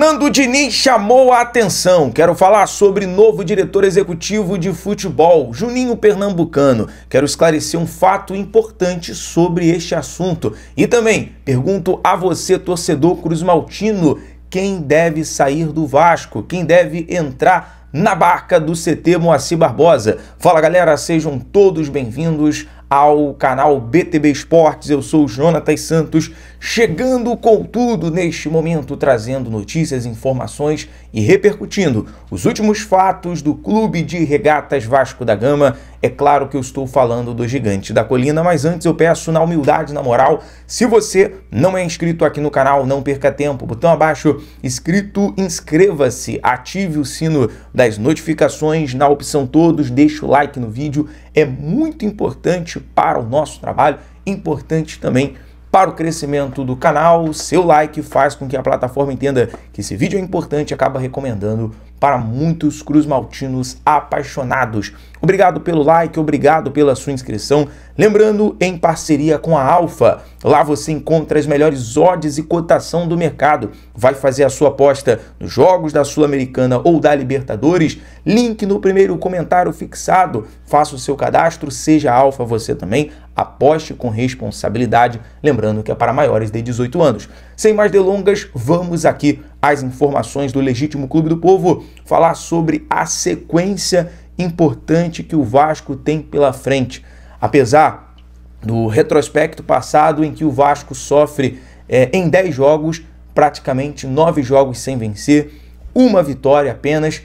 Fernando Diniz chamou a atenção. Quero falar sobre novo diretor executivo de futebol, Juninho Pernambucano. Quero esclarecer um fato importante sobre este assunto. E também pergunto a você, torcedor cruzmaltino, quem deve sair do Vasco? Quem deve entrar na barca do CT Moacir Barbosa? Fala, galera, sejam todos bem-vindos ao canal BTB Esportes. Eu sou o Jonatas Santos, chegando com tudo neste momento, trazendo notícias, informações e repercutindo os últimos fatos do Clube de Regatas Vasco da Gama. É claro que eu estou falando do Gigante da Colina, mas antes eu peço, na humildade, na moral, se você não é inscrito aqui no canal, não perca tempo, botão abaixo, inscrito, inscreva-se, ative o sino das notificações na opção todos, deixe o like no vídeo, é muito importante para o nosso trabalho, importante também para o crescimento do canal. Seu like faz com que a plataforma entenda que esse vídeo é importante e acaba recomendando para muitos cruzmaltinos apaixonados. Obrigado pelo like, obrigado pela sua inscrição. Lembrando, em parceria com a Alfa, lá você encontra as melhores odds e cotação do mercado. Vai fazer a sua aposta nos jogos da Sul-Americana ou da Libertadores? Link no primeiro comentário fixado. Faça o seu cadastro, seja Alfa você também. Aposte com responsabilidade, lembrando que é para maiores de 18 anos. Sem mais delongas, vamos aqui às informações do Legítimo Clube do Povo, falar sobre a sequência importante que o Vasco tem pela frente. Apesar do retrospecto passado em que o Vasco sofre em 10 jogos, praticamente 9 jogos sem vencer, uma vitória apenas,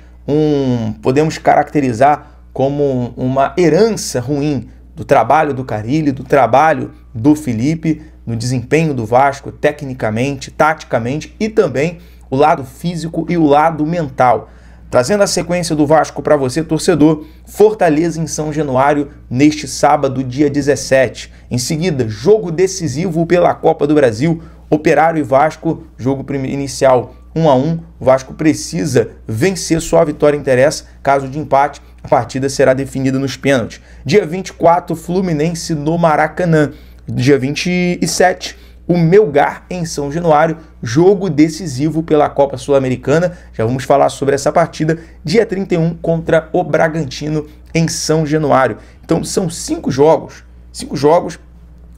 podemos caracterizar como uma herança ruim do trabalho do Carille, do trabalho do Felipe, no desempenho do Vasco, tecnicamente, taticamente e também o lado físico e o lado mental. Trazendo a sequência do Vasco para você, torcedor: Fortaleza em São Januário neste sábado, dia 17. Em seguida, jogo decisivo pela Copa do Brasil, Operário e Vasco, jogo inicial 1 a 1. O Vasco precisa vencer, só a vitória interessa. Caso de empate, a partida será definida nos pênaltis. Dia 24, Fluminense no Maracanã. Dia 27, o Melgar em São Januário, jogo decisivo pela Copa Sul-Americana. Já vamos falar sobre essa partida. Dia 31 contra o Bragantino em São Januário. Então são 5 jogos. 5 jogos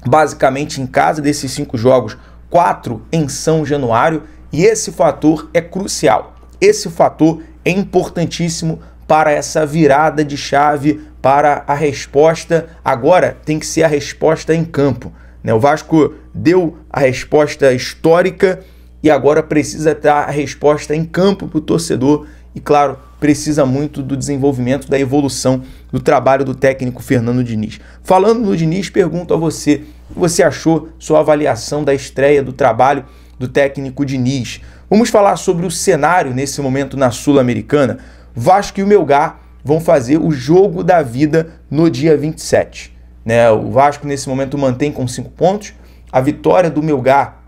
basicamente em casa. Desses 5 jogos, 4 em São Januário. E esse fator é crucial. Esse fator é importantíssimo para essa virada de chave, para a resposta. Agora tem que ser a resposta em campo, né? O Vasco deu a resposta histórica e agora precisa dar a resposta em campo para o torcedor. E claro, precisa muito do desenvolvimento, da evolução do trabalho do técnico Fernando Diniz. Falando no Diniz, pergunto a você: o que você achou, sua avaliação da estreia do trabalho do técnico Diniz? Vamos falar sobre o cenário nesse momento na Sul-Americana. Vasco e o Melgar vão fazer o jogo da vida no dia 27. Né? O Vasco nesse momento mantém com 5 pontos. A vitória do Melgar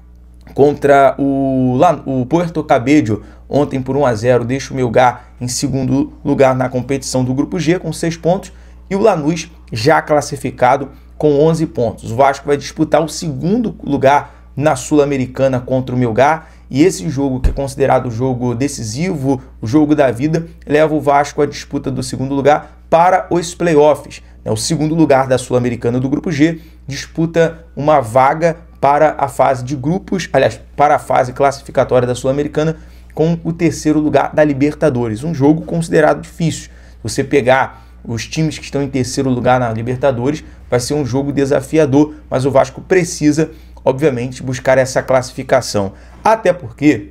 contra o Puerto Cabello ontem por 1 a 0 deixa o Melgar em segundo lugar na competição do Grupo G com 6 pontos. E o Lanús já classificado com 11 pontos. O Vasco vai disputar o segundo lugar na Sul-Americana contra o Melgar. E esse jogo, que é considerado o jogo decisivo, o jogo da vida, leva o Vasco à disputa do segundo lugar para os playoffs. O segundo lugar da Sul-Americana do Grupo G disputa uma vaga para a fase de grupos, aliás, para a fase classificatória da Sul-Americana, com o terceiro lugar da Libertadores. Um jogo considerado difícil. Se você pegar os times que estão em terceiro lugar na Libertadores, vai ser um jogo desafiador, mas o Vasco precisa, obviamente, buscar essa classificação. Até porque,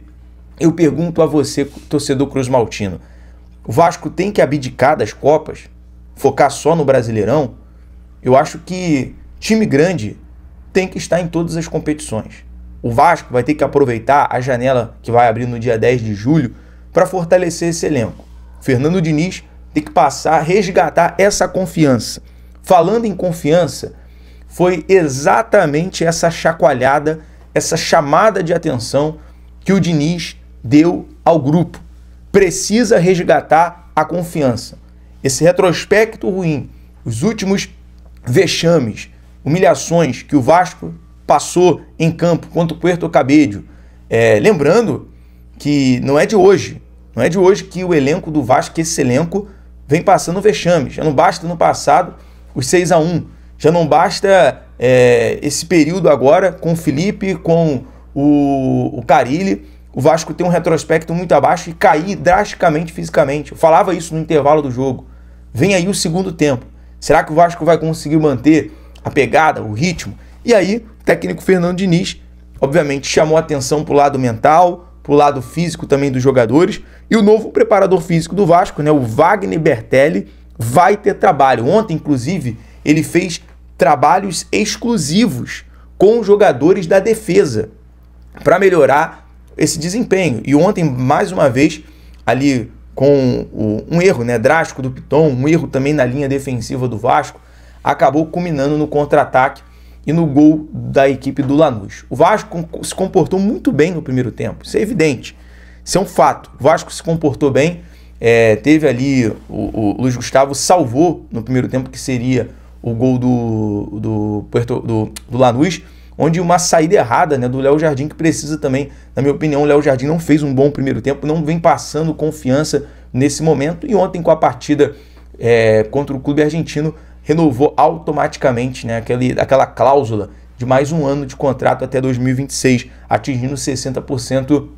eu pergunto a você, torcedor cruzmaltino, o Vasco tem que abdicar das Copas? Focar só no Brasileirão? Eu acho que time grande tem que estar em todas as competições. O Vasco vai ter que aproveitar a janela que vai abrir no dia 10 de julho para fortalecer esse elenco. Fernando Diniz tem que passar a resgatar essa confiança. Falando em confiança, foi exatamente essa chacoalhada, essa chamada de atenção que o Diniz deu ao grupo. Precisa resgatar a confiança. Esse retrospecto ruim, os últimos vexames, humilhações que o Vasco passou em campo contra o Puerto Cabello. Lembrando que não é de hoje. Não é de hoje que o elenco do Vasco, que esse elenco vem passando vexame. Já não basta no passado os 6-1. Já não basta esse período agora com o Felipe, com o Carille. O Vasco tem um retrospecto muito abaixo e cair drasticamente fisicamente. Eu falava isso no intervalo do jogo. Vem aí o segundo tempo. Será que o Vasco vai conseguir manter a pegada, o ritmo? E aí, o técnico Fernando Diniz, obviamente, chamou a atenção para o lado mental, para o lado físico também dos jogadores. E o novo preparador físico do Vasco, né, o Wagner Bertelli, vai ter trabalho. Ontem, inclusive, ele fez trabalhos exclusivos com os jogadores da defesa para melhorar esse desempenho. E ontem, mais uma vez, ali com um erro, né, drástico do Piton, um erro também na linha defensiva do Vasco, acabou culminando no contra-ataque e no gol da equipe do Lanús. O Vasco se comportou muito bem no primeiro tempo, isso é evidente, isso é um fato. O Vasco se comportou bem, teve ali, o Luiz Gustavo salvou no primeiro tempo, que seria o gol do Lanús, onde uma saída errada, né, do Léo Jardim, que precisa também, na minha opinião, o Léo Jardim não fez um bom primeiro tempo, não vem passando confiança nesse momento, e ontem com a partida contra o clube argentino, renovou automaticamente, né, aquela cláusula de mais um ano de contrato até 2026, atingindo 60%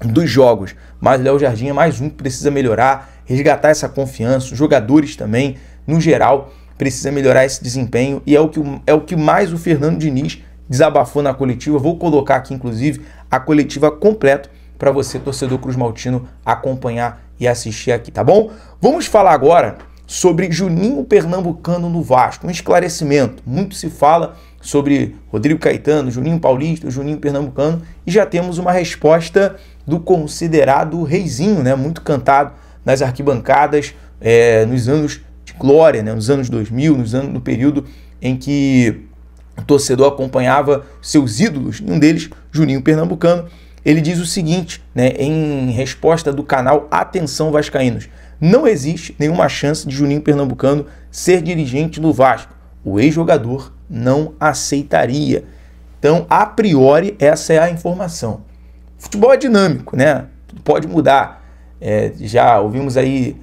dos jogos. Mas o Léo Jardim é mais um que precisa melhorar, resgatar essa confiança, os jogadores também, no geral, precisa melhorar esse desempenho, e é o que mais o Fernando Diniz desabafou na coletiva. Vou colocar aqui, inclusive, a coletiva completa para você, torcedor cruzmaltino, acompanhar e assistir aqui, tá bom? Vamos falar agora sobre Juninho Pernambucano no Vasco, um esclarecimento. Muito se fala sobre Rodrigo Caetano, Juninho Paulista, Juninho Pernambucano, e já temos uma resposta do considerado reizinho, né, muito cantado nas arquibancadas nos anos de glória, né, nos anos 2000, no período em que o torcedor acompanhava seus ídolos, um deles, Juninho Pernambucano. Ele diz o seguinte, né, em resposta do canal Atenção Vascaínos: não existe nenhuma chance de Juninho Pernambucano ser dirigente do Vasco. O ex-jogador não aceitaria. Então, a priori, essa é a informação. Futebol é dinâmico, né? Pode mudar. Já ouvimos aí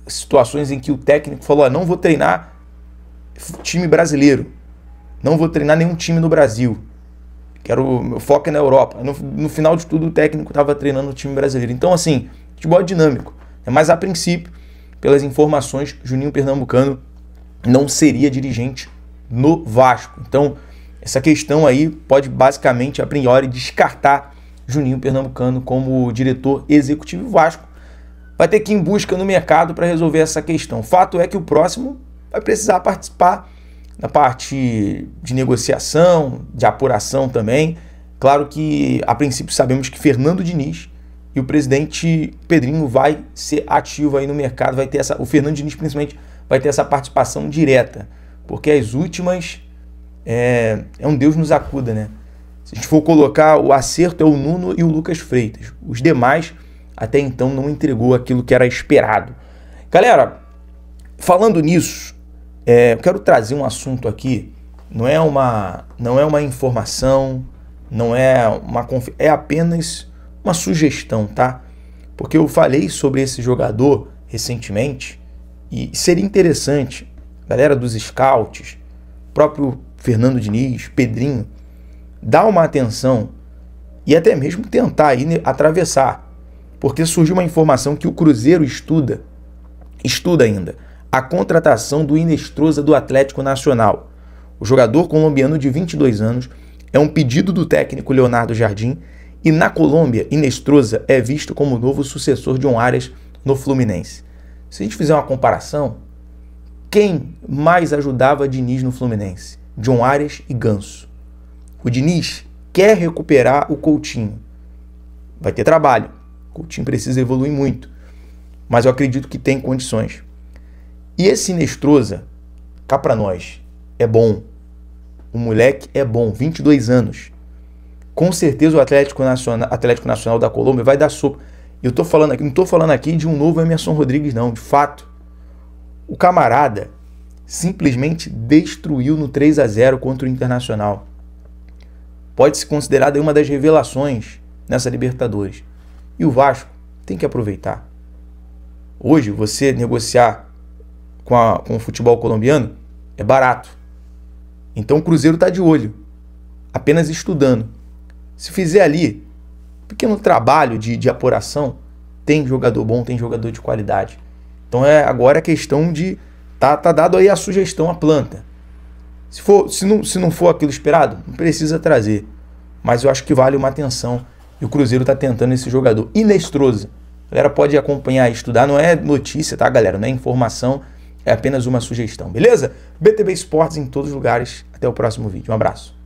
situações em que o técnico falou: não vou treinar time brasileiro, não vou treinar nenhum time no Brasil, meu foco é na Europa. No final de tudo, o técnico estava treinando o time brasileiro. Então, assim, futebol é dinâmico. Mas, a princípio, pelas informações, Juninho Pernambucano não seria dirigente no Vasco. Então, essa questão aí pode basicamente, a priori, descartar Juninho Pernambucano como diretor executivo. do Vasco vai ter que ir em busca no mercado para resolver essa questão. O fato é que o próximo vai precisar participar da parte de negociação, de apuração também. Claro que, a princípio, sabemos que Fernando Diniz e o presidente Pedrinho vai ser ativo aí no mercado, o Fernando Diniz principalmente vai ter essa participação direta, porque as últimas é um Deus nos acuda, né? Se a gente for colocar, o acerto é o Nuno e o Lucas Freitas. Os demais, até então, não entregou aquilo que era esperado. Galera, falando nisso, eu quero trazer um assunto aqui, não é uma informação, é apenas uma sugestão, tá? Porque eu falei sobre esse jogador recentemente e seria interessante, galera dos scouts, próprio Fernando Diniz, Pedrinho, dar uma atenção e até mesmo tentar aí atravessar, porque surgiu uma informação que o Cruzeiro estuda ainda a contratação do Inestrosa do Atlético Nacional. O jogador colombiano de 22 anos é um pedido do técnico Leonardo Jardim, e na Colômbia, Inestrosa é visto como o novo sucessor de John Arias no Fluminense. Se a gente fizer uma comparação, quem mais ajudava Diniz no Fluminense? John Arias e Ganso. O Diniz quer recuperar o Coutinho. Vai ter trabalho. O Coutinho precisa evoluir muito, mas eu acredito que tem condições. E esse Inestrosa, cá pra nós, é bom. O moleque é bom, 22 anos. Com certeza o Atlético Nacional da Colômbia vai dar sopa. Eu tô falando aqui, não estou falando aqui de um novo Emerson Rodrigues, não. De fato, o camarada simplesmente destruiu no 3-0 contra o Internacional. Pode ser considerado uma das revelações nessa Libertadores. E o Vasco tem que aproveitar. Hoje, você negociar com o futebol colombiano é barato. Então o Cruzeiro está de olho, apenas estudando. Se fizer ali um pequeno trabalho de apuração, tem jogador bom, tem jogador de qualidade. Então agora é questão de tá dado aí a sugestão, a planta. Se não for aquilo esperado, não precisa trazer. Mas eu acho que vale uma atenção. E o Cruzeiro está tentando esse jogador. Inestrosa. A galera pode acompanhar e estudar. Não é notícia, tá, galera? Não é informação. É apenas uma sugestão, beleza? BTB Esportes em todos os lugares. Até o próximo vídeo. Um abraço.